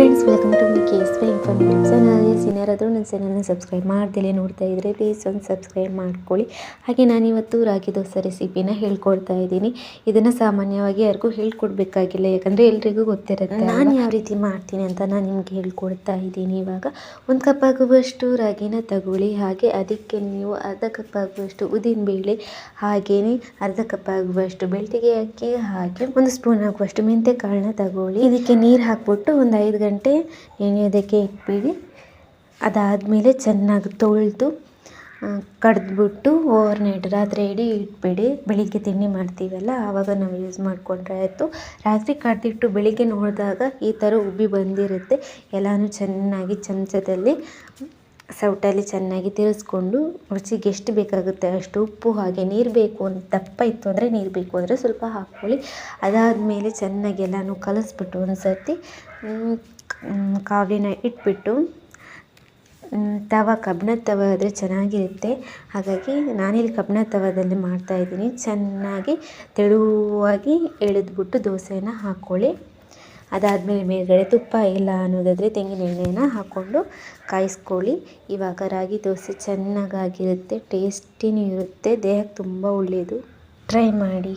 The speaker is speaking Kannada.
Friends, welcome to my KSY informative channel. ಯಾರಾದರೂ ನನ್ನ ಚಾನಲ್ನ ಸಬ್ಸ್ಕ್ರೈಬ್ ಮಾಡ್ದಲೇ ನೋಡ್ತಾ ಇದ್ದರೆ ಪ್ಲೀಸ್ ಒಂದು ಸಬ್ಸ್ಕ್ರೈಬ್ ಮಾಡ್ಕೊಳ್ಳಿ. ಹಾಗೆ ನಾನಿವತ್ತು ರಾಗಿ ದೋಸೆ ರೆಸಿಪಿನ ಹೇಳ್ಕೊಡ್ತಾ ಇದ್ದೀನಿ. ಇದನ್ನು ಸಾಮಾನ್ಯವಾಗಿ ಯಾರಿಗೂ ಹೇಳ್ಕೊಡ್ಬೇಕಾಗಿಲ್ಲ, ಯಾಕಂದರೆ ಎಲ್ರಿಗೂ ಗೊತ್ತಿರುತ್ತೆ. ನಾನು ಯಾವ ರೀತಿ ಮಾಡ್ತೀನಿ ಅಂತ ನಾನು ನಿಮ್ಗೆ ಹೇಳ್ಕೊಡ್ತಾ ಇದ್ದೀನಿ. ಇವಾಗ 1 ಕಪ್ ಆಗುವಷ್ಟು ರಾಗಿನ ತಗೊಳ್ಳಿ. ಹಾಗೆ ಅದಕ್ಕೆ ನೀವು ಅರ್ಧ ಕಪ್ ಆಗುವಷ್ಟು ಉದ್ದಿನಬೇಳೆ, ಹಾಗೆಯೇ ಅರ್ಧ ಕಪ್ ಆಗುವಷ್ಟು ಬೆಳ್ತಿಗೆ ಅಕ್ಕಿ, ಹಾಗೆ 1 ಸ್ಪೂನ್ ಆಗುವಷ್ಟು ಮೆಂತ್ಯ ಕಾಳನ್ನ ತಗೊಳ್ಳಿ. ಇದಕ್ಕೆ ನೀರು ಹಾಕ್ಬಿಟ್ಟು ಒಂದು 5 ಗಂಟೆ ನೆನೆಯೋದಕ್ಕೆ ಇಟ್ಬಿಡಿ. ಅದಾದಮೇಲೆ ಚೆನ್ನಾಗಿ ತೊಳೆದು ಕಡ್ದ್ಬಿಟ್ಟು ಓವರ್ನೈಟ್ ರಾತ್ರಿ ಇಡೀ ಇಟ್ಬಿಡಿ. ಬೆಳಿಗ್ಗೆ ತಿಂಡಿ ಮಾಡ್ತೀವಲ್ಲ ಆವಾಗ ನಾವು ಯೂಸ್ ಮಾಡಿಕೊಂಡ್ರೆ ಆಯಿತು. ರಾತ್ರಿ ಕಡ್ದಿಟ್ಟು ಬೆಳಿಗ್ಗೆ ನೋಡಿದಾಗ ಈ ಥರ ಉಬ್ಬಿ ಬಂದಿರುತ್ತೆ. ಎಲ್ಲನೂ ಚೆನ್ನಾಗಿ ಚಮಚದಲ್ಲಿ ಸೌಟಲ್ಲಿ ಚೆನ್ನಾಗಿ ತಿರ್ಸ್ಕೊಂಡು ರುಚಿಗೆ ಎಷ್ಟು ಬೇಕಾಗುತ್ತೆ ಅಷ್ಟು ಉಪ್ಪು, ಹಾಗೆ ನೀರು ಬೇಕು ಅಂತ ದಪ್ಪ ಇತ್ತು ಅಂದರೆ ನೀರು ಬೇಕು ಅಂದರೆ ಸ್ವಲ್ಪ ಹಾಕ್ಕೊಳ್ಳಿ. ಅದಾದಮೇಲೆ ಚೆನ್ನಾಗಿ ಎಲ್ಲನೂ ಕಲಿಸ್ಬಿಟ್ಟು ಒಂದು ಸರ್ತಿ ಕಾವಲಿನ ಇಟ್ಬಿಟ್ಟು ಕಬ್ಬಿಣದ ತವ ಆದರೆ ಚೆನ್ನಾಗಿರುತ್ತೆ. ಹಾಗಾಗಿ ನಾನಿಲ್ಲಿ ಕಬ್ಬಿಣದ ತವದಲ್ಲಿ ಮಾಡ್ತಾಯಿದ್ದೀನಿ. ಚೆನ್ನಾಗಿ ತೆಳುವಾಗಿ ಎಳೆದ್ಬಿಟ್ಟು ದೋಸೆನ ಹಾಕ್ಕೊಳ್ಳಿ. ಅದಾದಮೇಲೆ ಮೇಲ್ಗಡೆ ತುಪ್ಪ ಇಲ್ಲ ಅನ್ನೋದಾದರೆ ತೆಂಗಿನ ಎಣ್ಣೆನ ಹಾಕ್ಕೊಂಡು ಕಾಯಿಸ್ಕೊಳ್ಳಿ. ಇವಾಗ ರಾಗಿ ದೋಸೆ ಚೆನ್ನಾಗಾಗಿರುತ್ತೆ, ಟೇಸ್ಟಿನೂ ಇರುತ್ತೆ, ದೇಹಕ್ಕೆ ತುಂಬ ಒಳ್ಳೆಯದು. ಟ್ರೈ ಮಾಡಿ.